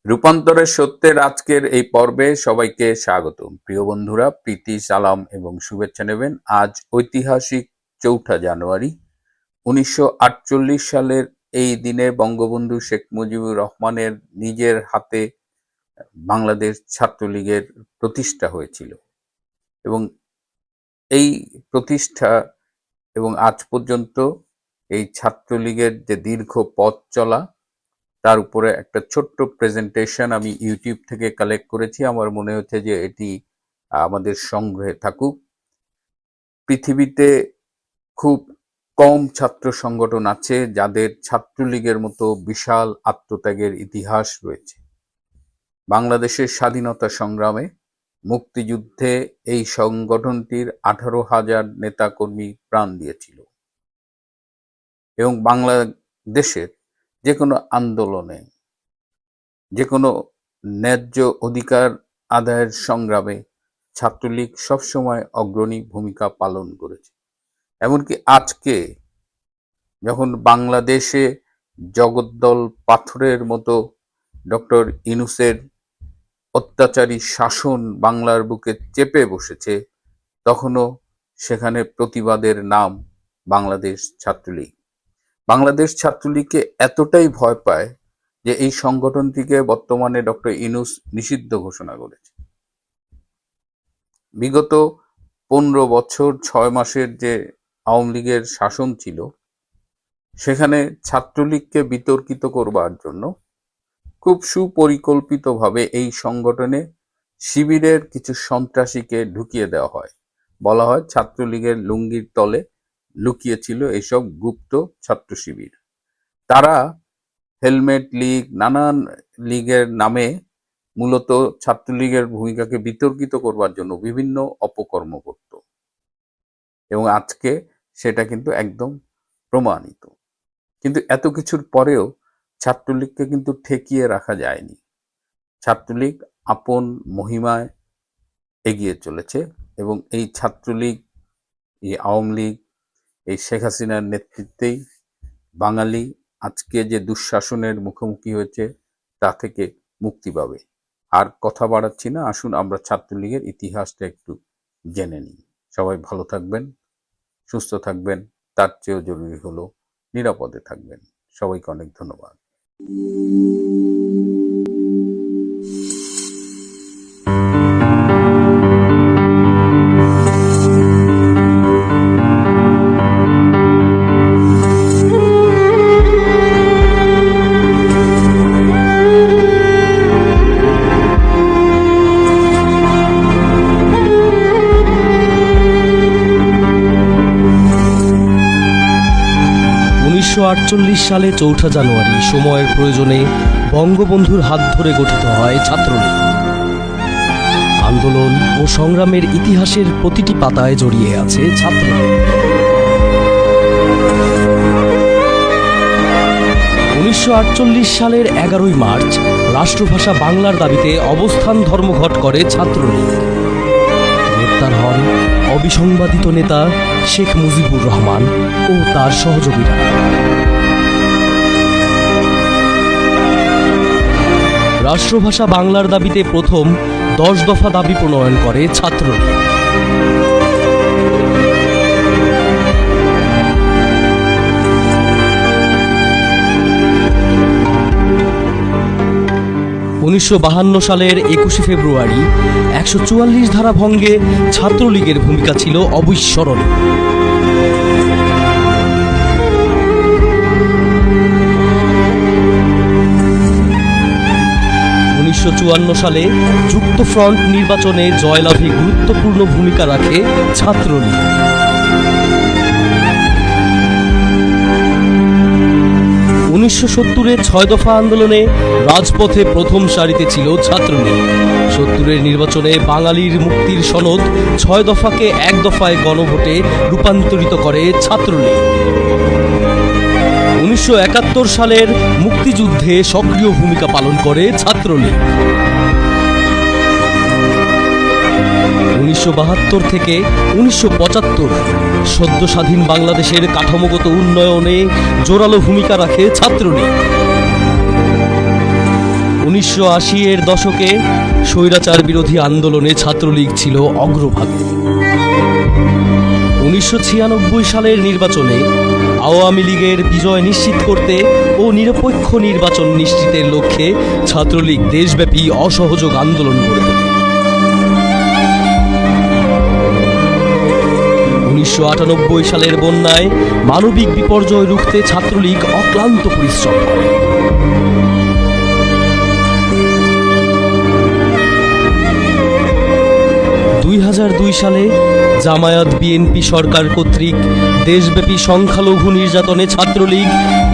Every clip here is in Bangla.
রূপান্তরের সত্যের আজকের এই পর্বে সবাইকে স্বাগত। প্রিয় বন্ধুরা, প্রীতি, সালাম এবং শুভেচ্ছা নেবেন। আজ ঐতিহাসিক ৪ঠা জানুয়ারি ১৯৪৮ সালের এই দিনে বঙ্গবন্ধু শেখ মুজিবুর রহমানের নিজের হাতে বাংলাদেশ ছাত্রলীগের প্রতিষ্ঠা হয়েছিল এবং এই প্রতিষ্ঠা এবং আজ পর্যন্ত এই ছাত্রলীগের যে দীর্ঘ পথ চলা, তার উপরে একটা ছোট্ট প্রেজেন্টেশন আমি ইউটিউব থেকে কালেক্ট করেছি। আমার মনে হচ্ছে যে এটি আমাদের সংগ্রহে থাকুক। পৃথিবীতে খুব কম ছাত্র সংগঠন আছে যাদের ছাত্রলীগের মতো বিশাল আত্মত্যাগের ইতিহাস রয়েছে। বাংলাদেশের স্বাধীনতা সংগ্রামে, মুক্তিযুদ্ধে এই সংগঠনটির 18,000 নেতাকর্মী প্রাণ দিয়েছিল এবং বাংলাদেশের যে কোনো আন্দোলনে, যে কোনো ন্যায্য অধিকার আদায়ের সংগ্রামে ছাত্রলীগ সবসময় অগ্রণী ভূমিকা পালন করেছে। এমনকি আজকে যখন বাংলাদেশে জগদ্দল পাথরের মতো ডক্টর ইউনূসের অত্যাচারী শাসন বাংলার বুকে চেপে বসেছে, তখনও সেখানে প্রতিবাদের নাম বাংলাদেশ ছাত্রলীগ। বাংলাদেশ ছাত্রলীগকে এতটাই ভয় পায় যে এই সংগঠনটিকে বর্তমানে ডক্টর ইউনূস নিষিদ্ধ ঘোষণা করেছে। বিগত 15 বছর 6 মাসের যে আওয়ামী লীগের শাসন ছিল, সেখানে ছাত্রলীগকে বিতর্কিত করবার জন্য খুব সুপরিকল্পিতভাবে এই সংগঠনে শিবিরের কিছু সন্ত্রাসীকে ঢুকিয়ে দেওয়া হয়। বলা হয় ছাত্রলীগের লুঙ্গির তলে লুকিয়ে ছিল এইসব গুপ্ত ছাত্র শিবির। তারা হেলমেট লীগ, নানান লীগের নামে মূলত ছাত্রলীগের ভূমিকাকে বিতর্কিত করবার জন্য বিভিন্ন অপকর্ম করত এবং আজকে সেটা কিন্তু একদম প্রমাণিত। কিন্তু এত কিছুর পরেও ছাত্রলীগকে কিন্তু ঠেকিয়ে রাখা যায়নি। ছাত্রলীগ আপন মহিমায় এগিয়ে চলেছে এবং এই ছাত্রলীগ, এই আওয়ামী লীগ, এই শেখ হাসিনার নেতৃত্বেই বাঙালি আজকে যে দুঃশাসনের মুখোমুখি হয়েছে তা থেকে মুক্তি পাবে। আর কথা বাড়াচ্ছি না, আসুন আমরা ছাত্রলীগের ইতিহাসটা একটু জেনে নিই। সবাই ভালো থাকবেন, সুস্থ থাকবেন, তার চেয়েও জরুরি হলো নিরাপদে থাকবেন। সবাইকে অনেক ধন্যবাদ। 1948 সালে ৪ঠা জানুয়ারি সময়ের প্রয়োজনে বঙ্গবন্ধুর হাত ধরে গঠিত হয় ছাত্রলীগ। আন্দোলন ও সংগ্রামের ইতিহাসের প্রতিটি পাতায় জড়িয়ে আছে ছাত্রলীগ। 1948 সালের 11ই মার্চ রাষ্ট্রভাষা বাংলার দাবিতে অবস্থান ধর্মঘট করে ছাত্রলীগ। গ্রেপ্তার হন অবিসংবাদিত নেতা শেখ মুজিবুর রহমান ও তার সহযোগীরা। রাষ্ট্রভাষা বাংলার দাবিতে প্রথম 10 দফা দাবি প্রণয়ন করে ছাত্রলীগ। (1952 সালের 21শে ফেব্রুয়ারি 144 ধারা ভঙ্গে ছাত্রলীগের ভূমিকা ছিল অবিস্মরণীয়। 1954 সালে যুক্তফ্রন্ট নির্বাচনে জয়লাভে গুরুত্বপূর্ণ ভূমিকা রাখে ছাত্রলীগ। 1970-এর 6 দফা আন্দোলনে রাজপথে প্রথম সারিতে ছিল ছাত্রলীগ। 70-এর নির্বাচনে বাঙালির মুক্তির সনদ 6 দফাকে 1 দফায় গণভোটে রূপান্তরিত করে ছাত্রলীগ। 1971 সালের মুক্তিযুদ্ধে সক্রিয় ভূমিকা পালন করে ছাত্রলীগ। 1972 থেকে 1975 সদ্য স্বাধীন বাংলাদেশের কাঠামোগত উন্নয়নে জোরালো ভূমিকা রাখে ছাত্রলীগ। 1980-এর দশকে স্বৈরাচার বিরোধী আন্দোলনে ছাত্রলীগ ছিল অগ্রভাগে। 1996 সালের নির্বাচনে আওয়ামী লীগের বিজয় নিশ্চিত করতে ও নিরপেক্ষ নির্বাচন নিশ্চিতের লক্ষ্যে ছাত্রলীগ দেশব্যাপী অসহযোগ আন্দোলন গড়ে তোলে। 1998 সালের বন্যায় মানবিক বিপর্যয় রুখতে ছাত্রলীগ অক্লান্ত পরিশ্রম করে। 2002 সালে জামায়াত বিএনপি সরকার কর্তৃক দেশব্যাপী সংখ্যালঘু নির্যাতনে ছাত্রলীগ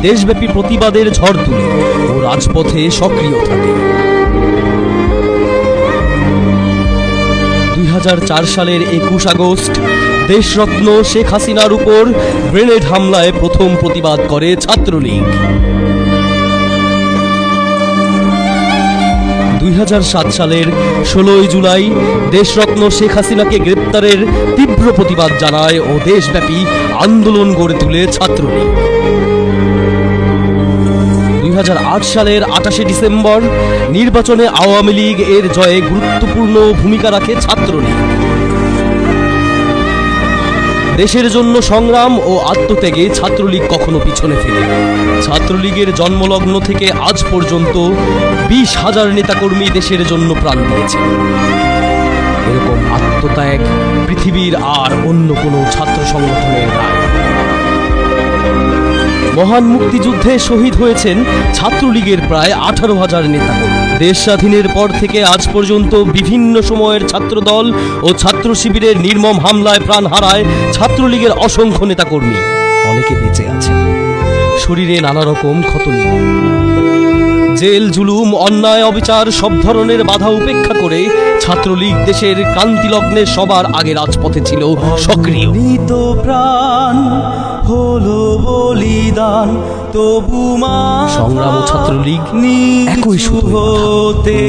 দেশব্যাপী প্রতিবাদের ঝড় তুলে ও রাজপথে সক্রিয় থাকে। 2004 সালের 21 আগস্ট দেশরত্ন শেখ হাসিনার উপর গ্রেনেড হামলায় প্রথম প্রতিবাদ করে ছাত্রলীগ। 2007 সালের 16 জুলাই দেশরত্ন শেখ হাসিনাকে গ্রেপ্তারের তীব্র প্রতিবাদ জানায় ও দেশব্যাপী আন্দোলন গড়ে তুলে ছাত্রলীগ। 2008 সালের 28 ডিসেম্বর নির্বাচনে আওয়ামী লীগ এর জয়ে গুরুত্বপূর্ণ ভূমিকা রাখে ছাত্রলীগ। দেশের জন্য সংগ্রাম ও আত্মত্যাগে ছাত্রলীগ কখনো পিছনে ফেলে। ছাত্রলীগের জন্মলগ্ন থেকে আজ পর্যন্ত 20,000 নেতাকর্মী দেশের জন্য প্রাণ দিয়েছে। এরকম আত্মত্যাগ পৃথিবীর আর অন্য কোনো ছাত্র সংগঠনের নাই। মহান মুক্তিযুদ্ধে শহীদ হয়েছেন ছাত্রলীগের প্রায় 18,000 নেতাকর্মী। দেশ স্বাধীনের পর থেকে আজ পর্যন্ত বিভিন্ন সময়ের ছাত্রদল ও ছাত্র শিবিরের নির্মম হামলায় প্রাণ হারায় ছাত্রলীগের অসংখ্য নেতাকর্মী। অনেকে বেঁচে আছে, শরীরে নানা রকম ক্ষত নিয়ে। জেল, জুলুম, অন্যায়, অবিচার সব ধরনের বাধা উপেক্ষা করে ছাত্রলীগ দেশের ক্রান্তিলগ্নে সবার আগে রাজপথে ছিল সক্রিয়। প্রাণ হলো বলিদান, তবু সংগ্রাম ও ছাত্রলীগ একই সুতো হতে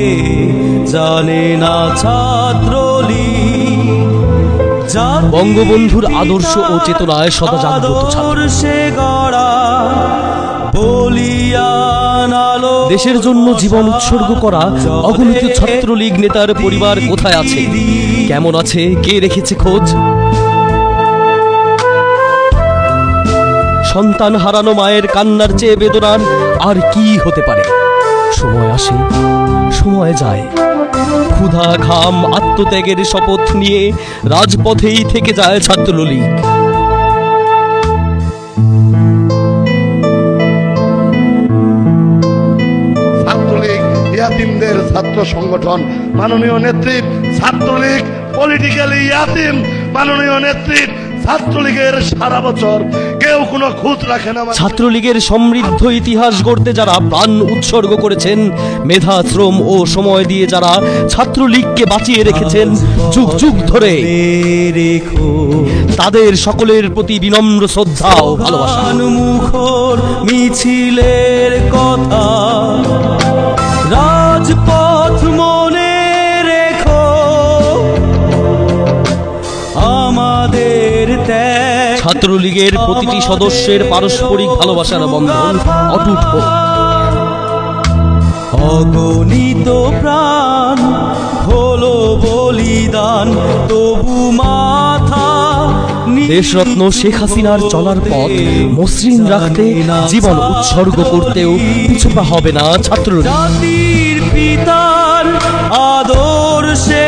জানে না ছাত্রলীগ। বঙ্গবন্ধুর আদর্শ ও চেতনায় সদা জাগ্রত ছাত্র। দেশের জন্য জীবন উৎসর্গ করা অগণিত ছাত্রলীগ নেতার পরিবার কোথায় আছে, কেমন আছে, কে রেখেছে খোঁজ? সন্তান হারানো মায়ের কান্নার চেয়ে বেদনার আর কি হতে পারে? সময় আসে, সময় যায়, ক্ষুধা, ঘাম, আত্মত্যাগের শপথ নিয়ে রাজপথেই থেকে যায় ছাত্রলীগ। ছাত্রলীগ ইয়াতিমদের ছাত্র সংগঠন, মাননীয় নেতৃত্ব ছাত্রলীগ পলিটিক্যালি ইয়াতিম, মাননীয় নেতৃত্ব ছাত্রলীগের সারা বছর কেউ কোনো খুঁত রাখে না। ছাত্রলীগের সমৃদ্ধ ইতিহাস গড়তে যারা প্রাণ উৎসর্গ করেছেন, মেধা, শ্রম ও সময় দিয়ে যারা ছাত্রলীগকে বাঁচিয়ে রেখেছেন যুগ যুগ ধরে, তাদের সকলের প্রতি বিনম্র শ্রদ্ধা ও ভালোবাসা। মুখর মিছিলের কথা রাজপথ মনে রেখো, আমাদের ত্যাগ। ছাত্রলীগের প্রতিটি সদস্যের পারস্পরিক ভালোবাসার বন্ধন অটুট হোক। অগণিত প্রাণ হলো বলিদান, তবু মাথা দেশরত্ন শেখ হাসিনার চলার পথ মসৃণ রাখতে, জীবন উৎসর্গ করতেও পিছুপা হবে না ছাত্রলীগ। জাতির পিতার আদর্শে